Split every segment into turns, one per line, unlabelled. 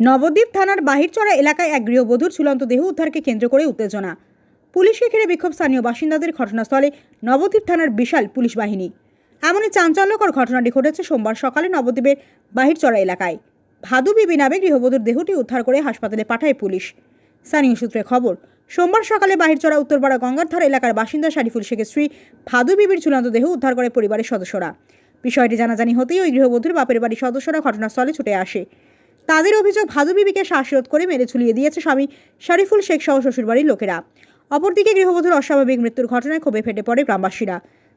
নবদ্বীপ থানার বাহিরচড়া এলাকায় এক গৃহবধূর ঝুলন্ত দেহ উদ্ধারকে কেন্দ্র করে উত্তেজনা। পুলিশকে ঘিরে বিক্ষোভ স্থানীয় বাসিন্দাদের। ঘটনাস্থলে নবদ্বীপ থানার বিশাল পুলিশ বাহিনী। এমনই চাঞ্চল্যকর ঘটনাটি ঘটেছে সোমবার সকালে নবদ্বীপের বাহিরচড়া এলাকায়। ভাদু বিবি নামে গৃহবধূর দেহটি উদ্ধার করে হাসপাতালে পাঠায় পুলিশ। স্থানীয় সূত্রে খবর, সোমবার সকালে বাহিরচড়া উত্তরপাড়া গঙ্গারধার এলাকার বাসিন্দা শরীফুল শেখের স্ত্রী ভাদু বিবির ঝুলন্ত দেহ উদ্ধার করে পরিবারের সদস্যরা। বিষয়টি জানাজানি হতেই ওই গৃহবধূর বাপের বাড়ির সদস্যরা ঘটনাস্থলে ছুটে আসে। তাদের অভিযোগ, ভাদু বিবিকে শ্বাসরোধ করে মেরে ঝুলিয়ে দিয়েছে স্বামী শরীফুল শেখ সহ শ্বশুরবাড়ির লোকেরা। অপরদিকে গৃহবধূর অস্বাভাবিক মৃত্যুর ঘটনায় ক্ষোভে ফেটে পড়ে গ্রামবাসীরা।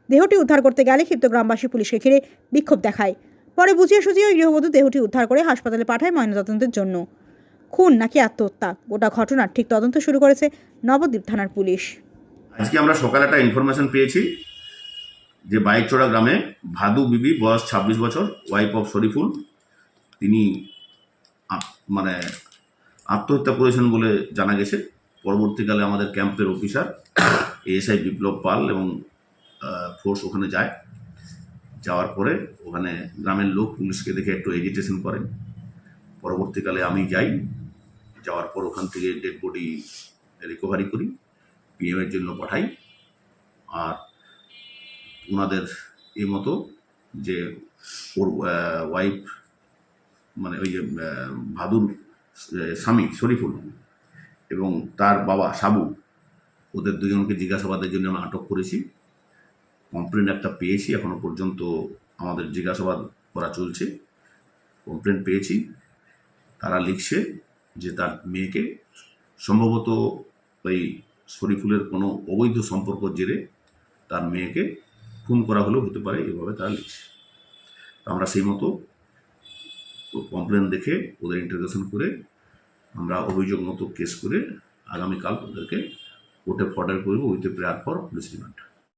দেহটি উদ্ধার করতে গেলে ক্ষিপ্ত গ্রামবাসী পুলিশকে ঘিরে বিক্ষোভ দেখায়। পরে বুঝিয়ে সুঝিয়ে ওই গৃহবধূ দেহটি উদ্ধার করে হাসপাতালে পাঠায় ময়নাতদন্তের জন্য। খুন নাকি আত্মহত্যা, গোটা ঘটনার ঠিক তদন্ত শুরু করেছে নবদ্বীপ থানার পুলিশ।
আজকে আমরা সকালে একটা ইনফরমেশন পেয়েছি যে বাইকচড়া গ্রামে ভাদু বিবি, বয়স 26 বছর, ওয়াইফ অফ শরীফুল, তিনি মানে আত্মহত্যা করেছেন বলে জানা গেছে। পরবর্তীকালে আমাদের ক্যাম্পের অফিসার এএসআই বিপ্লব পাল এবং ফোর্স ওখানে যায়। যাওয়ার পরে ওখানে গ্রামের লোক পুলিশকে দেখে একটু এজিটেশন করেন। পরবর্তীকালে আমি যাই, যাওয়ার পর ওখান থেকে ডেড বডি রিকভারি করি, পিএমের জন্য পাঠাই। আর ওনাদের এই মতো যে ওর ওয়াইফ, মানে ওই যে ভাদুর স্বামী শরীফুল এবং তার বাবা সাবু, ওদের দুজনকে জিজ্ঞাসাবাদের জন্য আমরা আটক করেছি। কমপ্লেন একটা পেয়েছি, এখনো পর্যন্ত আমাদের জিজ্ঞাসাবাদ করা চলছে। কমপ্লেন পেয়েছি, তারা লিখছে যে তার মেয়েকে সম্ভবত ওই শরীফুলের কোনো অবৈধ সম্পর্ক জেরে তার মেয়েকে খুন করা হলেও হতে পারে, এভাবে তারা লিখছে। আমরা সেই মতো কমপ্লেন দেখে ওদের ইন্টারোগেশন করে আমরা অভিযোগ মতো কেস করে আগামীকাল ওদেরকে কোর্টে ফরওয়ার্ড করব with prayer for police remand.